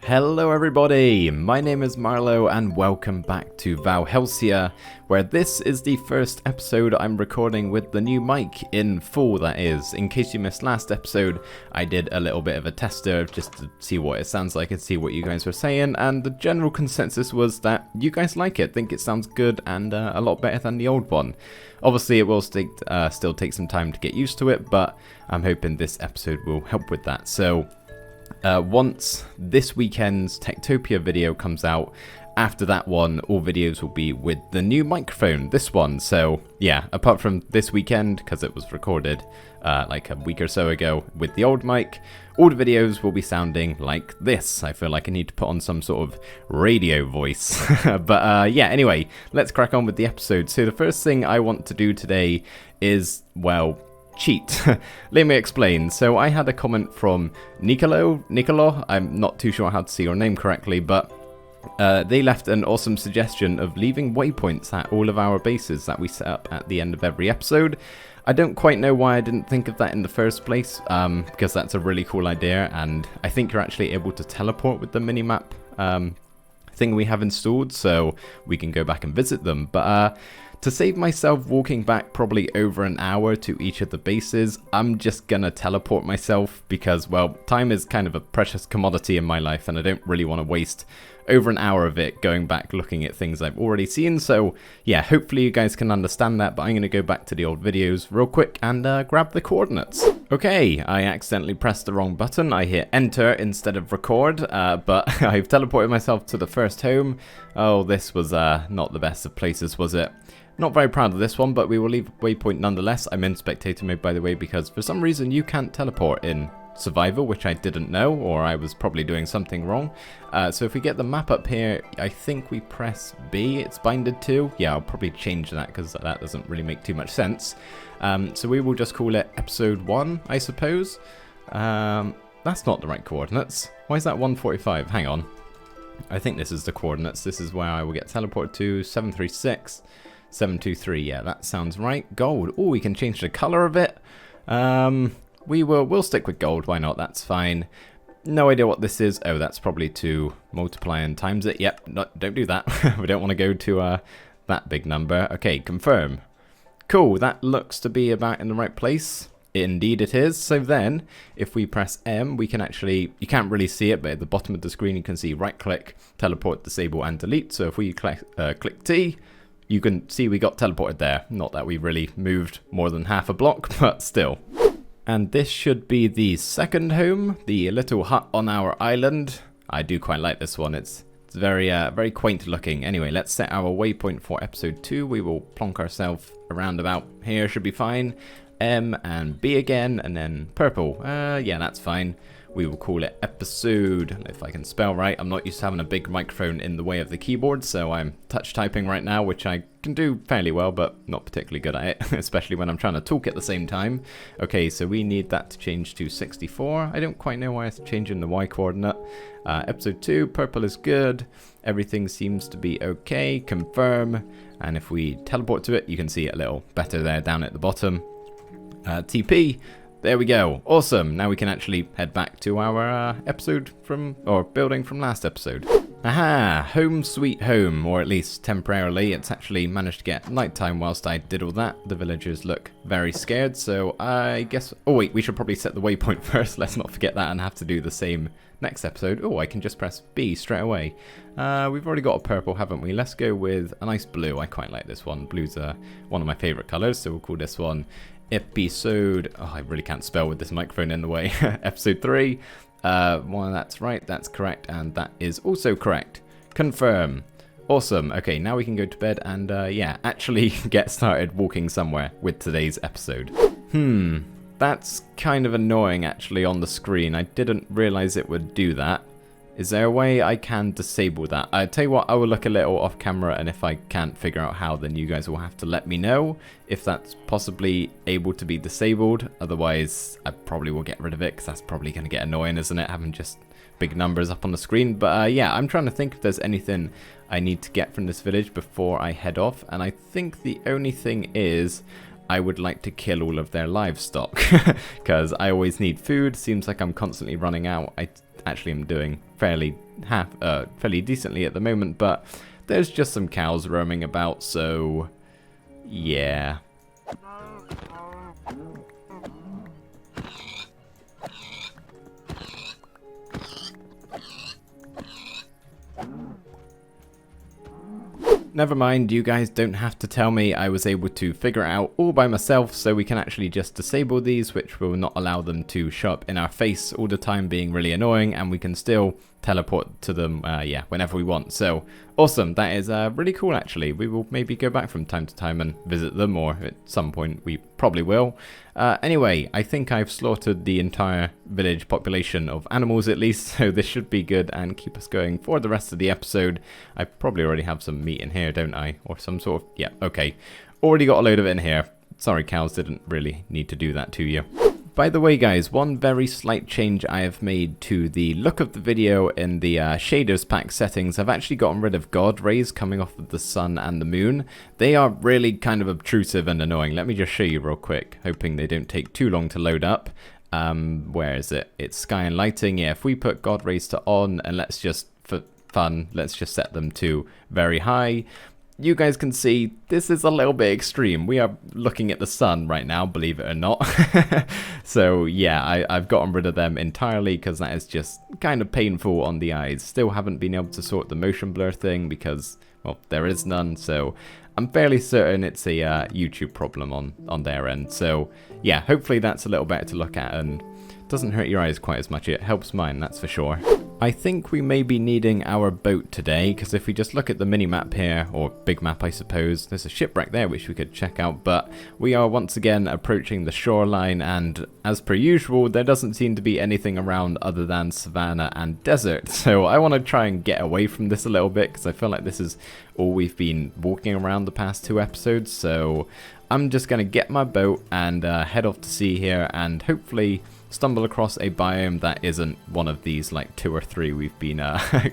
Hello everybody, my name is Marlo and welcome back to Valhelsia, where this is the first episode I'm recording with the new mic in full, that is. In case you missed last episode, I did a little bit of a tester just to see what it sounds like and see what you guys were saying, and the general consensus was that you guys like it, think it sounds good and a lot better than the old one. Obviously it will still take some time to get used to it, but I'm hoping this episode will help with that. So once this weekend's Techtopia video comes out, after that one, all videos will be with the new microphone, this one. So yeah, apart from this weekend, because it was recorded like a week or so ago with the old mic, all the videos will be sounding like this. I feel like I need to put on some sort of radio voice. But yeah, anyway, let's crack on with the episode. So the first thing I want to do today is, well, cheat. Let me explain. So I had a comment from Nicolo, I'm not too sure how to say your name correctly, but they left an awesome suggestion of leaving waypoints at all of our bases that we set up at the end of every episode. I don't quite know why I didn't think of that in the first place, because that's a really cool idea, and I think you're actually able to teleport with the minimap thing we have installed, so we can go back and visit them. But to save myself walking back probably over an hour to each of the bases, I'm just gonna teleport myself because, well, time is kind of a precious commodity in my life and I don't really want to waste over an hour of it going back looking at things I've already seen. So yeah, hopefully you guys can understand that, but I'm gonna go back to the old videos real quick and grab the coordinates. Okay, I accidentally pressed the wrong button. I hit enter instead of record, but I've teleported myself to the first home. Oh, this was not the best of places, was it? Not very proud of this one, but we will leave a waypoint nonetheless. I'm in spectator mode, by the way, because for some reason you can't teleport in survival, which I didn't know, or I was probably doing something wrong. So if we get the map up here, I think we press B, it's binded to. Yeah, I'll probably change that because that doesn't really make too much sense. So we will just call it episode 1, I suppose. That's not the right coordinates. Why is that 145? Hang on. I think this is the coordinates. This is where I will get teleported to. 736. 723, yeah, that sounds right. Gold. Oh, we can change the color of it. We'll stick with gold. Why not? That's fine. No idea what this is. Oh, that's probably to multiply and times it. Yep, no, don't do that. We don't want to go to that big number. Okay, confirm. Cool, that looks to be about in the right place. Indeed it is. So then, if we press M, we can actually, you can't really see it, but at the bottom of the screen you can see right click, teleport, disable and delete. So if we click T, you can see we got teleported there. Not that we really moved more than half a block, but still. And this should be the second home, the little hut on our island. I do quite like this one. It's very very quaint looking. Anyway, let's set our waypoint for episode 2. We will plonk ourselves around about here, should be fine. M and B again, and then purple. Yeah, that's fine. We will call it episode, if I can spell right. I'm not used to having a big microphone in the way of the keyboard, so I'm touch typing right now, which I can do fairly well, but not particularly good at it, especially when I'm trying to talk at the same time. Okay, so we need that to change to 64. I don't quite know why it's changing the Y coordinate. Episode 2, purple is good. Everything seems to be okay. Confirm. And if we teleport to it, you can see it a little better there down at the bottom. TP. There we go. Awesome. Now we can actually head back to our episode from, or building from last episode. Aha! Home sweet home, or at least temporarily. It's actually managed to get nighttime whilst I did all that. The villagers look very scared, so I guess... Oh wait, we should probably set the waypoint first. Let's not forget that and have to do the same next episode. Oh, I can just press B straight away. We've already got a purple, haven't we? Let's go with a nice blue. I quite like this one. Blue's one of my favourite colours, so we'll call this one episode... Oh, I really can't spell with this microphone in the way. Episode 3. Well, that's right, that's correct, and that is also correct. Confirm. Awesome. Okay, now we can go to bed and, yeah, actually get started walking somewhere with today's episode. That's kind of annoying, actually, on the screen. I didn't realize it would do that. Is there a way I can disable that? I tell you what, I will look a little off camera, and if I can't figure out how, then you guys will have to let me know if that's possibly able to be disabled. Otherwise, I probably will get rid of it, because that's probably going to get annoying, isn't it? Having just big numbers up on the screen. But yeah, I'm trying to think if there's anything I need to get from this village before I head off. And I think the only thing is I would like to kill all of their livestock, because I always need food. Seems like I'm constantly running out. actually am doing fairly decently at the moment, but there's just some cows roaming about, so yeah. Never mind, you guys don't have to tell me. I was able to figure it out all by myself, so we can actually just disable these, which will not allow them to show up in our face all the time, being really annoying, and we can still teleport to them, whenever we want. So awesome, that is really cool actually. We will maybe go back from time to time and visit them, or at some point we probably will. Anyway, I think I've slaughtered the entire village population of animals at least, so this should be good and keep us going for the rest of the episode. I probably already have some meat in here, don't I? Or some sort of, yeah, okay. Already got a load of it in here. Sorry cows, didn't really need to do that to you. By the way guys, one very slight change I have made to the look of the video in the shaders pack settings. I've actually gotten rid of God rays coming off of the sun and the moon. They are really kind of obtrusive and annoying. Let me just show you real quick, hoping they don't take too long to load up. Where is it? It's sky and lighting. Yeah, if we put God rays to on, and let's just, for fun, let's just set them to very high. You guys can see this is a little bit extreme. We are looking at the sun right now, believe it or not. So yeah, I've gotten rid of them entirely because that is just kind of painful on the eyes. Still haven't been able to sort the motion blur thing because, well, there is none. So I'm fairly certain it's a YouTube problem on their end. So yeah, hopefully that's a little better to look at and doesn't hurt your eyes quite as much. It helps mine, that's for sure. I think we may be needing our boat today, because if we just look at the mini-map here, or big map I suppose, there's a shipwreck there which we could check out, but we are once again approaching the shoreline, and as per usual, there doesn't seem to be anything around other than savanna and desert, so I want to try and get away from this a little bit, because I feel like this is all we've been walking around the past 2 episodes, so I'm just going to get my boat and head off to sea here, and hopefully stumble across a biome that isn't one of these like 2 or 3 we've been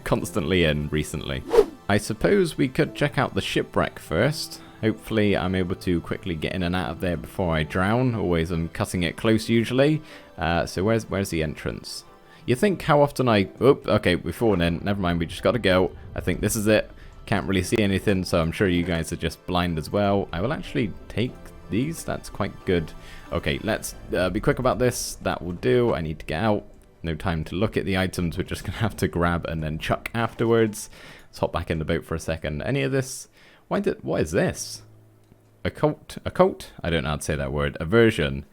constantly in recently. I suppose we could check out the shipwreck first. Hopefully I'm able to quickly get in and out of there before I drown. Always am cutting it close usually. So where's the entrance? You think how often okay, we've fallen in. Never mind, we just gotta go. I think this is it. Can't really see anything, so I'm sure you guys are just blind as well. I will actually take these. That's quite good. Okay, let's be quick about this. That will do. I need to get out. No time to look at the items. We're just going to have to grab and then chuck afterwards. Let's hop back in the boat for a second. Any of this? What is this? A cult? I don't know how to say that word. Aversion.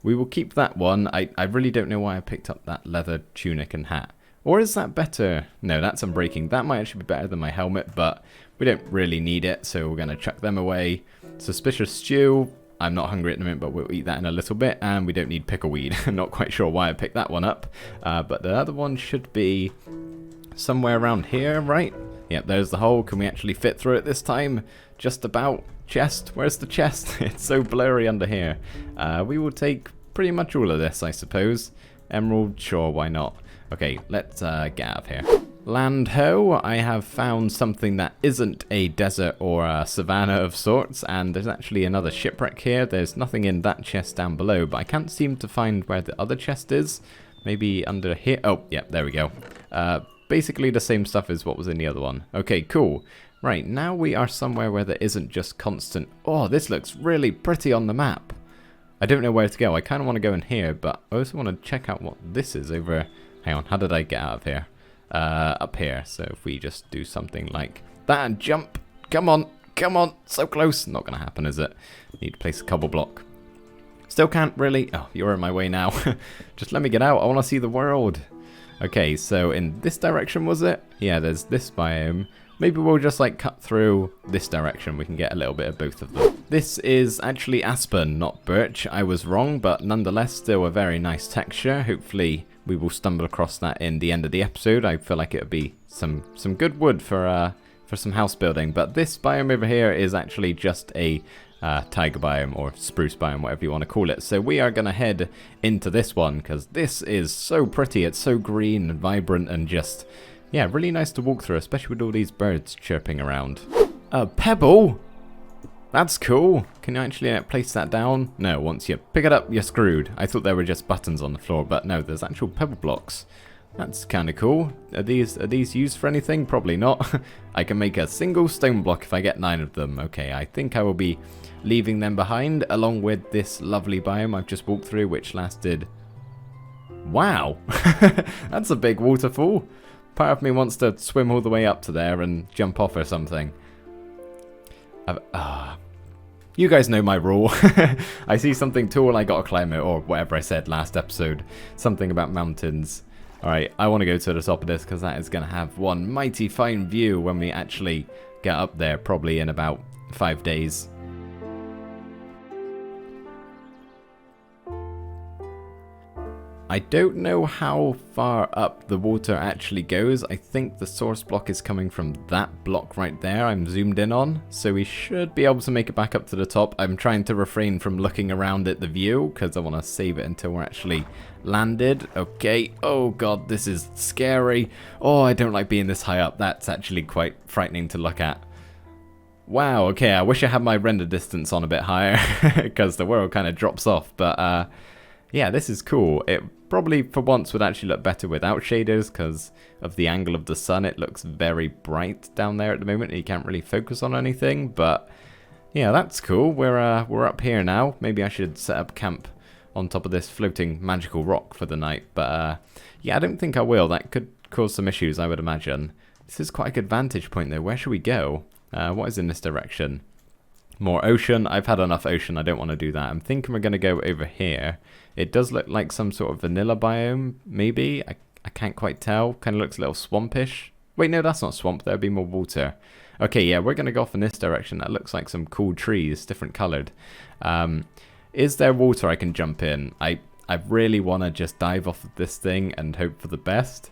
We will keep that one. I really don't know why I picked up that leather tunic and hat. Or is that better? No, that's unbreaking. That might actually be better than my helmet, but we don't really need it, so we're going to chuck them away. Suspicious stew. I'm not hungry at the moment, but we'll eat that in a little bit, and we don't need pickleweed. I'm not quite sure why I picked that one up, but the other one should be somewhere around here, right? Yep, there's the hole. Can we actually fit through it this time? Just about. Chest? Where's the chest? It's so blurry under here. We will take pretty much all of this, I suppose. Emerald? Sure, why not? Okay, let's get out of here. Land ho, I have found something that isn't a desert or a savanna of sorts, and there's actually another shipwreck here. There's nothing in that chest down below, but I can't seem to find where the other chest is. Maybe under here. Oh, yeah, there we go. Basically the same stuff as what was in the other one. Okay, cool. Right, now we are somewhere where there isn't just constant... Oh, this looks really pretty on the map. I don't know where to go. I kind of want to go in here, but I also want to check out what this is over... Hang on, how did I get out of here? Up here. So if we just do something like that and jump. Come on, so close. Not going to happen, is it? Need to place a cobble block. Still can't really. Oh, you're in my way now. Just let me get out. I want to see the world. Okay, so in this direction, was it? Yeah, there's this biome. Maybe we'll just like cut through this direction. We can get a little bit of both of them. This is actually aspen, not birch. I was wrong, but nonetheless still a very nice texture. Hopefully we will stumble across that in the end of the episode. I feel like it would be some good wood for some house building. But this biome over here is actually just a tiger biome or spruce biome, whatever you want to call it. So we are going to head into this one because this is so pretty. It's so green and vibrant and just, yeah, really nice to walk through, especially with all these birds chirping around. A pebble? That's cool. Can you actually place that down? No, once you pick it up, you're screwed. I thought there were just buttons on the floor, but no, there's actual pebble blocks. That's kind of cool. Are these used for anything? Probably not. I can make a single stone block if I get 9 of them. Okay, I think I will be leaving them behind along with this lovely biome I've just walked through, which lasted... Wow! That's a big waterfall. Part of me wants to swim all the way up to there and jump off or something. You guys know my rule. I see something tall, I gotta climb it, or whatever I said last episode. Something about mountains. Alright, I want to go to the top of this because that is going to have one mighty fine view when we actually get up there, probably in about 5 days. I don't know how far up the water actually goes. I think the source block is coming from that block right there I'm zoomed in on. So we should be able to make it back up to the top. I'm trying to refrain from looking around at the view because I want to save it until we're actually landed. Okay. Oh god, this is scary. Oh, I don't like being this high up. That's actually quite frightening to look at. Wow, okay, I wish I had my render distance on a bit higher because the world kind of drops off. But yeah, this is cool. It probably for once would actually look better without shaders because of the angle of the sun. It looks very bright down there at the moment and you can't really focus on anything. But yeah, that's cool. We're up here now. Maybe I should set up camp on top of this floating magical rock for the night. But yeah, I don't think I will. That could cause some issues, I would imagine. This is quite a good vantage point though. Where should we go? What is in this direction? More ocean. I've had enough ocean. I don't want to do that. I'm thinking we're going to go over here. It does look like some sort of vanilla biome, maybe. I can't quite tell. Kind of looks a little swampish. Wait, no, that's not swamp. There'd be more water. Okay, yeah, we're going to go off in this direction. That looks like some cool trees, different coloured. Is there water I can jump in? I really want to just dive off of this thing and hope for the best.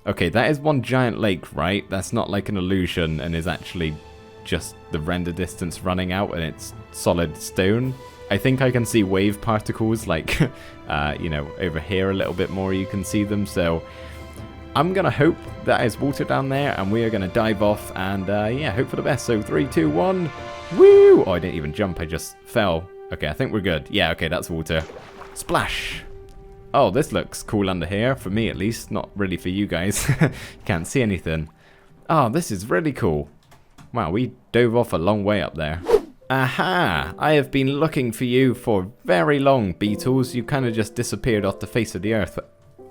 Okay, that is one giant lake, right? That's not like an illusion and is actually just the render distance running out and it's solid stone. I think I can see wave particles like, you know, over here a little bit more you can see them. So I'm going to hope that is water down there and we are going to dive off and yeah, hope for the best. So 3, 2, 1, woo! Oh, I didn't even jump, I just fell. Okay, I think we're good. Yeah, okay, that's water. Splash! Oh, this looks cool under here, for me at least, not really for you guys. Can't see anything. Oh, this is really cool. Wow, we dove off a long way up there. Aha! I have been looking for you for very long, beetles. You kind of just disappeared off the face of the earth.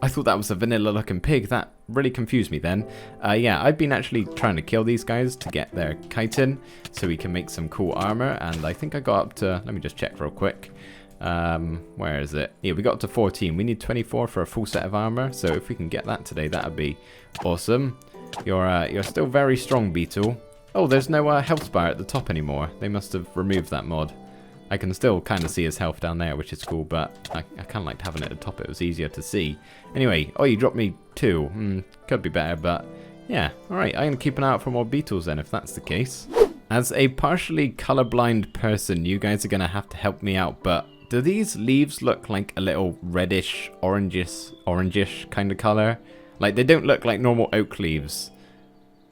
I thought that was a vanilla looking pig. That really confused me then. Yeah, I've been actually trying to kill these guys to get their chitin so we can make some cool armor. And I think I got up to, let me just check real quick. Where is it? Yeah, we got up to 14. We need 24 for a full set of armor. So if we can get that today, that would be awesome. You're still very strong, beetle. Oh, there's no health bar at the top anymore. They must have removed that mod. I can still kind of see his health down there, which is cool, but I kind of liked having it at the top. It was easier to see. Anyway, oh, you dropped me 2. Could be better, but yeah. Alright, I'm going to keep an eye out for more beetles then, if that's the case. As a partially colorblind person, you guys are going to have to help me out, but do these leaves look like a little reddish, orangish kind of color? Like, they don't look like normal oak leaves.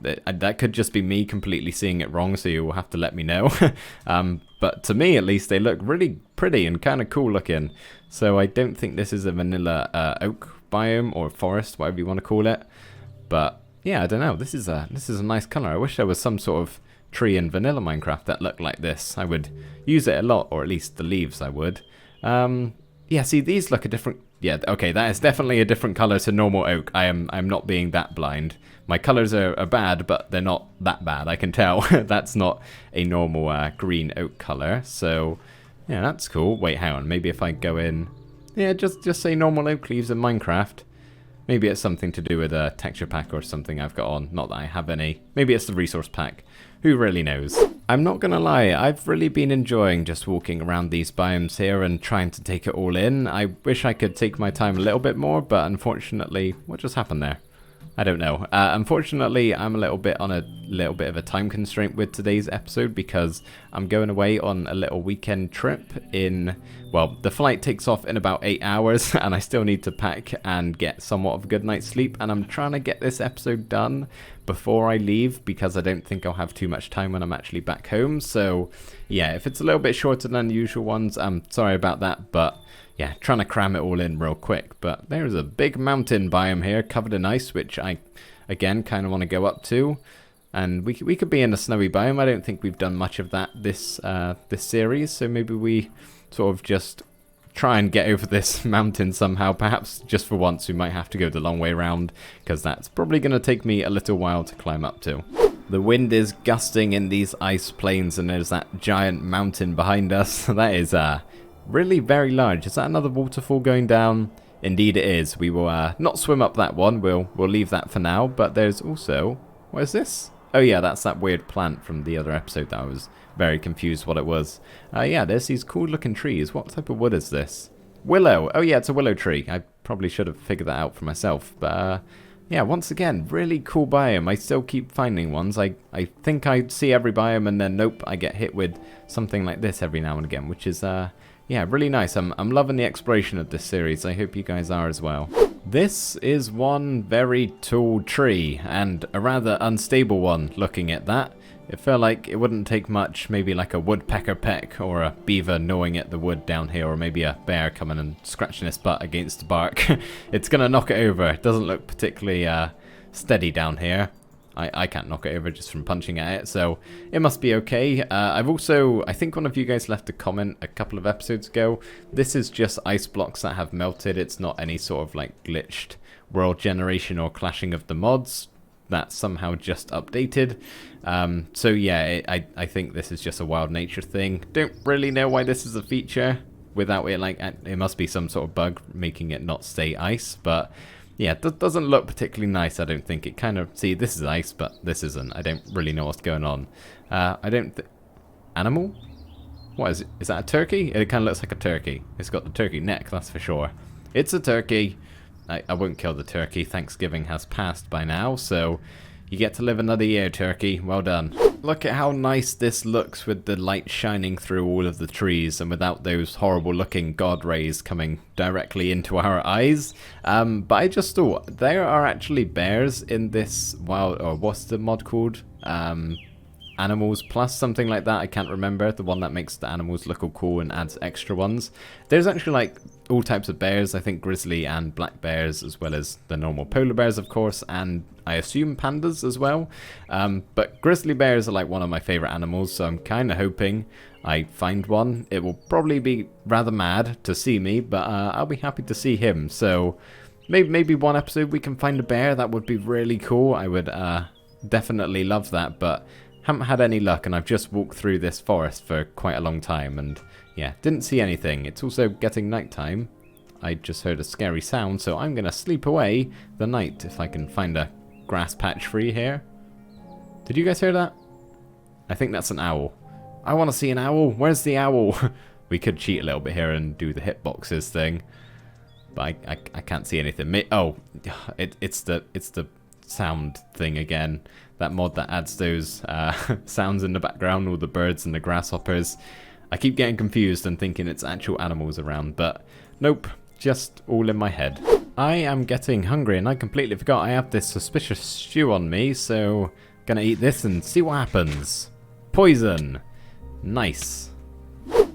That could just be me completely seeing it wrong, so you will have to let me know. But to me, at least, they look really pretty and kind of cool looking. So I don't think this is a vanilla oak biome or forest, whatever you want to call it. But yeah, I don't know. This is a nice color. I wish there was some sort of tree in vanilla Minecraft that looked like this. I would use it a lot, or at least the leaves I would. Yeah, see, these look a different... Yeah, okay, that is definitely a different color to normal oak. I'm not being that blind. My colors are bad, but they're not that bad, I can tell. That's not a normal green oak color. So, yeah, that's cool. Wait, hang on. Maybe if I go in... Yeah, just say normal oak leaves in Minecraft. Maybe it's something to do with a texture pack or something I've got on. Not that I have any. Maybe it's the resource pack. Who really knows? I'm not gonna lie, I've really been enjoying just walking around these biomes here and trying to take it all in. I wish I could take my time a little bit more, but unfortunately, what just happened there? I don't know. Unfortunately, I'm a little bit on a little bit of a time constraint with today's episode because I'm going away on a little weekend trip in... Well, the flight takes off in about 8 hours and I still need to pack and get somewhat of a good night's sleep, and I'm trying to get this episode done before I leave because I don't think I'll have too much time when I'm actually back home. So yeah, if it's a little bit shorter than the usual ones, I'm sorry about that, but yeah, trying to cram it all in real quick. But there's a big mountain biome here covered in ice, which I, again, kind of want to go up to. And we could be in a snowy biome. I don't think we've done much of that this series, so maybe we sort of just try and get over this mountain somehow. Perhaps just for once we might have to go the long way around, because that's probably going to take me a little while to climb up to. The wind is gusting in these ice plains, and there's that giant mountain behind us. That is really very large. Is that another waterfall going down? Indeed it is. We will not swim up that one. We'll leave that for now. But there's also... what is this? Oh yeah, that's that weird plant from the other episode that I was very confused what it was. Yeah, there's these cool looking trees. What type of wood is this? Willow. Oh yeah, it's a willow tree. I probably should have figured that out for myself. But yeah, once again, really cool biome. I still keep finding ones. I think I see every biome and then nope, I get hit with something like this every now and again, which is yeah, really nice. I'm loving the exploration of this series. I hope you guys are as well. This is one very tall tree, and a rather unstable one looking at that. It felt like it wouldn't take much, maybe like a woodpecker peck or a beaver gnawing at the wood down here, or maybe a bear coming and scratching its butt against the bark. It's going to knock it over. It doesn't look particularly steady down here. I can't knock it over just from punching at it, so it must be okay. I've also, I think one of you guys left a comment a couple of episodes ago. This is just ice blocks that have melted. It's not any sort of like glitched world generation or clashing of the mods. That's somehow just updated. So yeah, I think this is just a wild nature thing. Don't really know why this is a feature without it, like, it must be some sort of bug making it not stay ice, but yeah, it doesn't look particularly nice, I don't think. It kind of... see, this is ice, but this isn't. I don't really know what's going on. I don't... animal? What is it? Is that a turkey? It kind of looks like a turkey. It's got the turkey neck, that's for sure. It's a turkey. I won't kill the turkey. Thanksgiving has passed by now, so you get to live another year, turkey. Well done. Look at how nice this looks with the light shining through all of the trees and without those horrible looking god rays coming directly into our eyes. But I just thought there are actually bears in this wild, or what's the mod called? Animals Plus, something like that. I can't remember. The one that makes the animals look all cool and adds extra ones. There's actually like all types of bears. I think grizzly and black bears, as well as the normal polar bears, of course, and I assume pandas as well. But grizzly bears are like one of my favorite animals, so I'm kind of hoping I find one. It will probably be rather mad to see me, but I'll be happy to see him. So maybe one episode we can find a bear. That would be really cool. I would definitely love that, but haven't had any luck, and I've just walked through this forest for quite a long time, and yeah, didn't see anything. It's also getting nighttime. I just heard a scary sound, so I'm gonna sleep away the night if I can find a grass patch free here. Did you guys hear that? I think that's an owl. I want to see an owl. Where's the owl? We could cheat a little bit here and do the hitboxes thing, but I can't see anything. Oh, it's the sound thing again. That mod that adds those sounds in the background, all the birds and the grasshoppers. I keep getting confused and thinking it's actual animals around, but nope, just all in my head. I am getting hungry, and I completely forgot I have this suspicious stew on me, so gonna eat this and see what happens. Poison. Nice.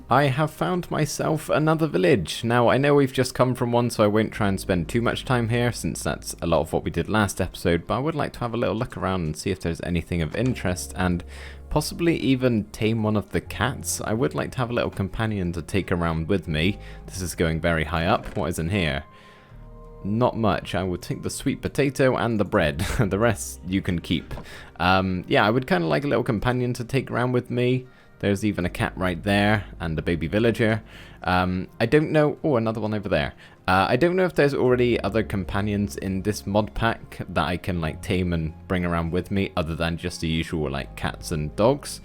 I have found myself another village. Now, I know we've just come from one, so I won't try and spend too much time here, since that's a lot of what we did last episode, but I would like to have a little look around and see if there's anything of interest, and possibly even tame one of the cats. I would like to have a little companion to take around with me. This is going very high up. What is in here? Not much. I will take the sweet potato and the bread. The rest you can keep. Yeah, I would kind of like a little companion to take around with me. There's even a cat right there, and a baby villager. I don't know... oh, another one over there. I don't know if there's already other companions in this mod pack that I can like tame and bring around with me, other than just the usual like cats and dogs.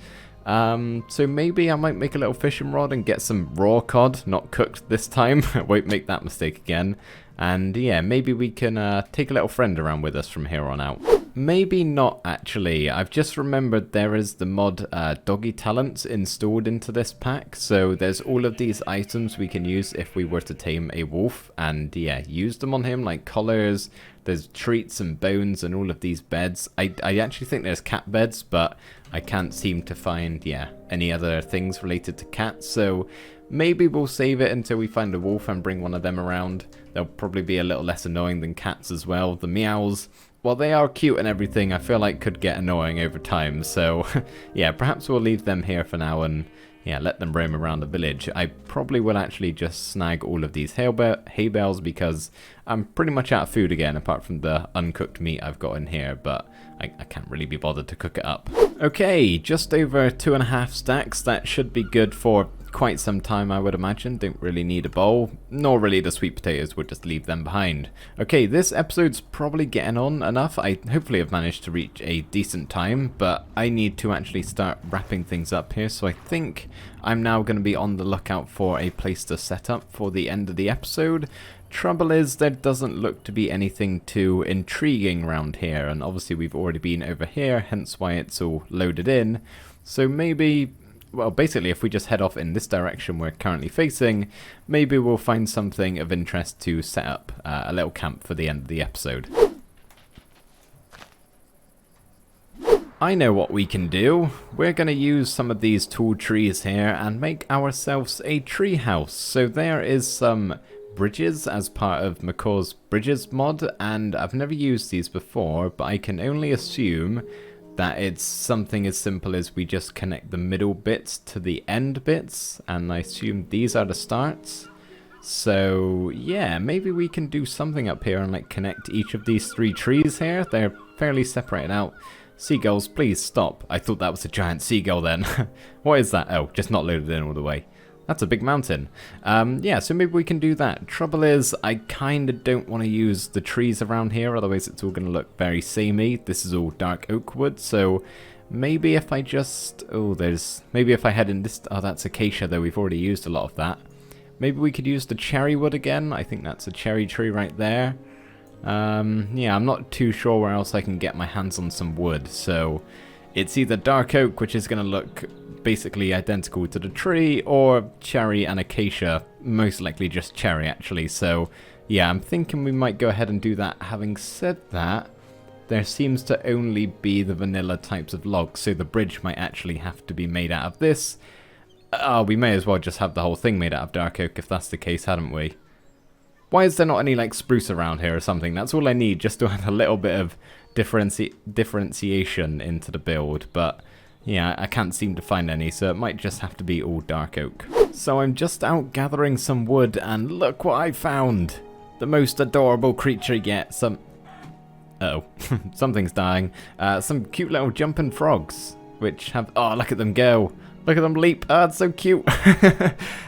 So maybe I might make a little fishing rod and get some raw cod, not cooked this time. I won't make that mistake again. And yeah, maybe we can take a little friend around with us from here on out. Maybe not, actually. I've just remembered there is the mod Doggy Talents installed into this pack. So there's all of these items we can use if we were to tame a wolf. And yeah, use them on him, like collars. There's treats and bones and all of these beds. I actually think there's cat beds, but I can't seem to find, yeah, any other things related to cats. So maybe we'll save it until we find a wolf and bring one of them around. They'll probably be a little less annoying than cats as well. The meows, while they are cute and everything, I feel like could get annoying over time. So yeah, perhaps we'll leave them here for now and yeah, let them roam around the village. I probably will actually just snag all of these hay bales because I'm pretty much out of food again, apart from the uncooked meat I've got in here, but I can't really be bothered to cook it up. Okay, just over 2.5 stacks. That should be good for quite some time, I would imagine. Don't really need a bowl, nor really the sweet potatoes, we'll just leave them behind. Okay, this episode's probably getting on enough. I hopefully have managed to reach a decent time, but I need to actually start wrapping things up here, so I think I'm now going to be on the lookout for a place to set up for the end of the episode. Trouble is, there doesn't look to be anything too intriguing around here, and obviously we've already been over here, hence why it's all loaded in. So maybe, well, basically if we just head off in this direction we're currently facing, maybe we'll find something of interest to set up a little camp for the end of the episode. I know what we can do. We're going to use some of these tall trees here and make ourselves a tree house. So there is some bridges as part of McCaw's Bridges mod, and I've never used these before, but I can only assume that it's something as simple as we just connect the middle bits to the end bits, and I assume these are the starts. So yeah, maybe we can do something up here and like connect each of these 3 trees here. They're fairly separated out. Seagulls, please stop. I thought that was a giant seagull then. What is that? Oh, just not loaded in all the way. That's a big mountain. Yeah, so maybe we can do that. Trouble is, I kind of don't want to use the trees around here, otherwise it's all going to look very samey. This is all dark oak wood, so maybe if I just... Oh, maybe if I head in this... Oh, that's acacia, though. We've already used a lot of that. Maybe we could use the cherry wood again. I think that's a cherry tree right there. Yeah, I'm not too sure where else I can get my hands on some wood, so it's either dark oak, which is going to look basically identical to the tree, or cherry and acacia, most likely just cherry actually. So yeah, I'm thinking we might go ahead and do that. Having said that, there seems to only be the vanilla types of logs, so the bridge might actually have to be made out of this. We may as well just have the whole thing made out of dark oak if that's the case, hadn't we? Why is there not any like spruce around here or something? That's all I need, just to add a little bit of differentiation into the build, but yeah, I can't seem to find any, so it might just have to be all dark oak. So I'm just out gathering some wood, and look what I found! The most adorable creature yet. Uh-oh, something's dying. Some cute little jumping frogs, which have... Oh, look at them go! Look at them leap! Oh, it's so cute!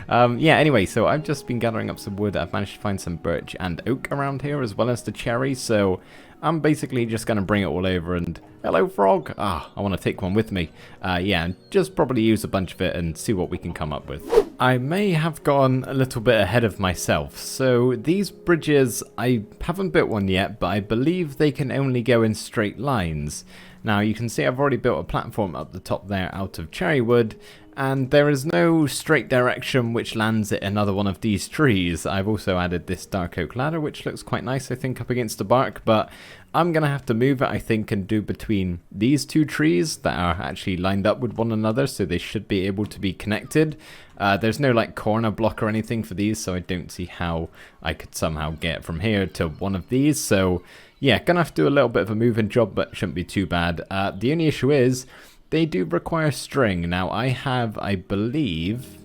Yeah, anyway, so I've just been gathering up some wood. I've managed to find some birch and oak around here, as well as the cherry, so I'm basically just going to bring it all over and... Hello, frog! I want to take one with me. Yeah, and just probably use a bunch of it and see what we can come up with. I may have gone a little bit ahead of myself. So these bridges, I haven't built one yet, but I believe they can only go in straight lines. Now, you can see I've already built a platform up the top there out of cherry wood, and there is no straight direction which lands at another one of these trees. I've also added this dark oak ladder, which looks quite nice, I think, up against the bark, but I'm going to have to move it, I think, and do between these 2 trees that are actually lined up with one another, so they should be able to be connected. There's no, like, corner block or anything for these, so I don't see how I could somehow get from here to one of these, so yeah, gonna have to do a little bit of a moving job, but shouldn't be too bad. The only issue is, they do require string. Now, I have, I believe,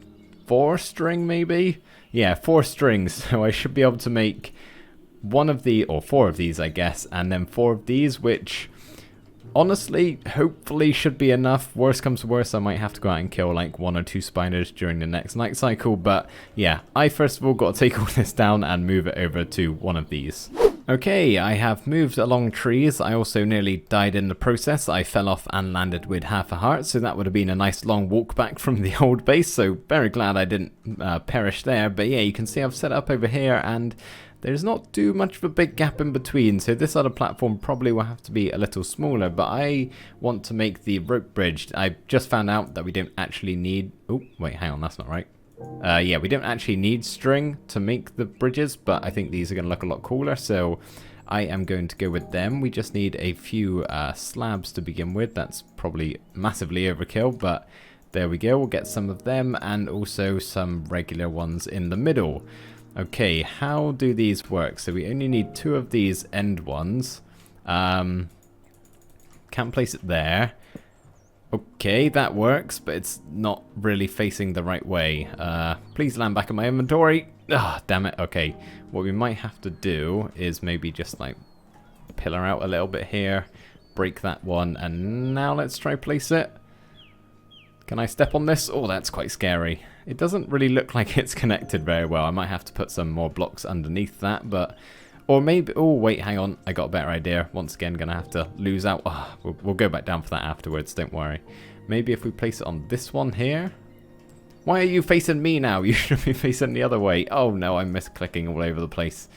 4 string, maybe? Yeah, 4 strings, so I should be able to make one of the, or 4 of these, I guess, and then 4 of these, which honestly, hopefully should be enough. Worst comes to worst, I might have to go out and kill like 1 or 2 spiders during the next night cycle, but yeah, I first of all got to take all this down and move it over to one of these. Okay, I have moved along trees. I also nearly died in the process. I fell off and landed with half a heart, so that would have been a nice long walk back from the old base, so very glad I didn't perish there. But yeah, you can see I've set up over here, and there's not too much of a big gap in between, so this other platform probably will have to be a little smaller, but I want to make the rope bridge. I just found out that we don't actually need... Oh, wait, hang on, that's not right. Yeah, we don't actually need string to make the bridges, but I think these are going to look a lot cooler, so I am going to go with them. We just need a few slabs to begin with. That's probably massively overkill, but there we go. We'll get some of them and also some regular ones in the middle. Okay, how do these work? So we only need 2 of these end ones. Can't place it there. Okay, that works, but it's not really facing the right way. Please land back in my inventory. Ah, damn it. Okay, what we might have to do is maybe just like pillar out a little bit here, break that one, and now let's try place it. Can I step on this? Oh, that's quite scary. It doesn't really look like it's connected very well. I might have to put some more blocks underneath that, but... Or maybe... Oh, wait, hang on. I got a better idea. Once again, going to have to lose out. Oh, we'll go back down for that afterwards, don't worry. Maybe if we place it on this one here. Why are you facing me now? You should be facing the other way. Oh, no, I'm misclicking all over the place.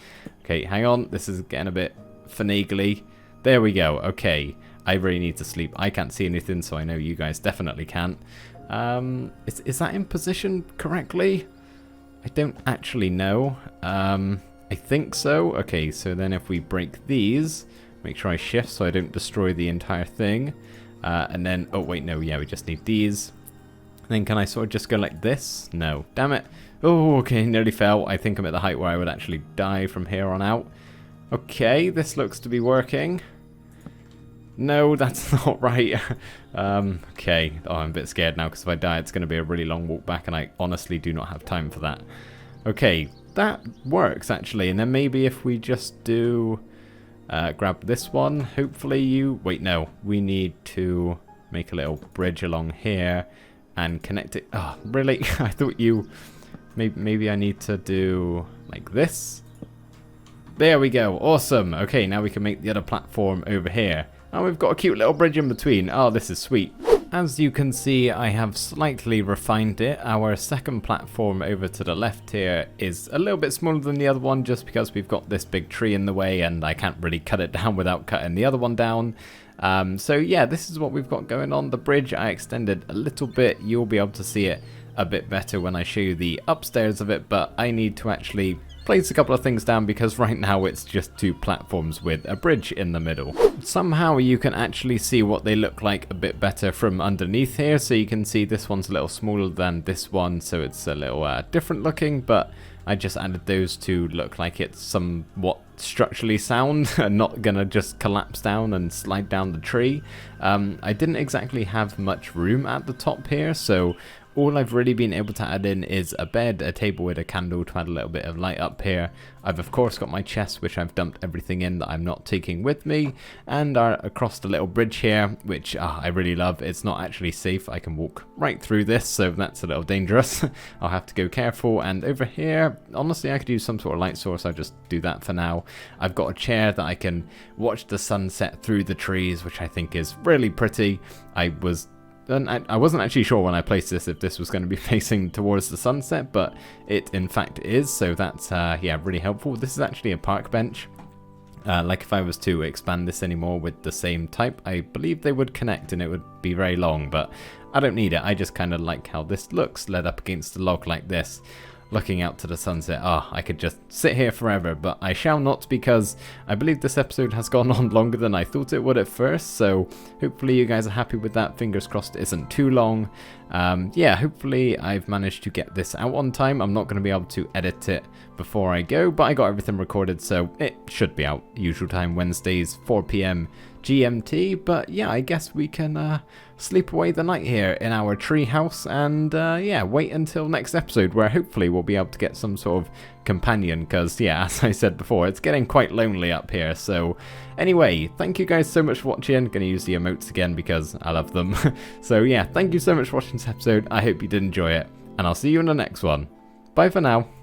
Okay, hang on. This is getting a bit finagly. There we go. Okay. I really need to sleep. I can't see anything, so I know you guys definitely can't. Is that in position correctly? I don't actually know. I think so. Okay, so then if we break these, make sure I shift so I don't destroy the entire thing. And then, oh wait, no, yeah, we just need these. Then can I sort of just go like this? No, damn it. Oh, okay, nearly fell. I think I'm at the height where I would actually die from here on out. Okay, this looks to be working. No, that's not right. Okay. Oh, I'm a bit scared now because if I die, it's going to be a really long walk back, and I honestly do not have time for that. Okay, that works actually. And then maybe if we just do grab this one, hopefully you... Wait, no. We need to make a little bridge along here and connect it. Oh, really? I thought you... Maybe I need to do like this. There we go. Awesome. Okay, now we can make the other platform over here. And we've got a cute little bridge in between. Oh, this is sweet. As you can see, I have slightly refined it. Our second platform over to the left here is a little bit smaller than the other one just because we've got this big tree in the way and I can't really cut it down without cutting the other one down. So yeah, this is what we've got going on. The bridge I extended a little bit. You'll be able to see it a bit better when I show you the upstairs of it, but I need to actually place a couple of things down because right now it's just 2 platforms with a bridge in the middle. Somehow you can actually see what they look like a bit better from underneath here, so you can see this one's a little smaller than this one, so it's a little different looking, but I just added those to look like it's somewhat structurally sound and not gonna just collapse down and slide down the tree. I didn't exactly have much room at the top here, so all I've really been able to add in is a bed, a table with a candle to add a little bit of light up here. I've of course got my chest, which I've dumped everything in that I'm not taking with me, and across the little bridge here, which I really love. It's not actually safe. I can walk right through this, so that's a little dangerous. I'll have to go careful. And over here, honestly, I could use some sort of light source. I'll just do that for now. I've got a chair that I can watch the sunset through the trees, which I think is really pretty. I wasn't actually sure when I placed this if this was going to be facing towards the sunset, but it in fact is, so that's yeah, really helpful. This is actually a park bench. Like if I was to expand this anymore with the same type, I believe they would connect and it would be very long, but I don't need it. I just kind of like how this looks, led up against a log like this, looking out to the sunset. I could just sit here forever, but I shall not because I believe this episode has gone on longer than I thought it would at first, so hopefully you guys are happy with that. Fingers crossed it isn't too long. Yeah, hopefully I've managed to get this out on time. I'm not going to be able to edit it before I go, but I got everything recorded, so it should be out. Usual time, Wednesdays, 4 PM GMT, but yeah, I guess we can sleep away the night here in our treehouse and yeah, wait until next episode where hopefully we'll be able to get some sort of companion because yeah, as I said before, it's getting quite lonely up here. So anyway, thank you guys so much for watching. Gonna use the emotes again because I love them. So yeah, thank you so much for watching this episode. I hope you did enjoy it and I'll see you in the next one. Bye for now.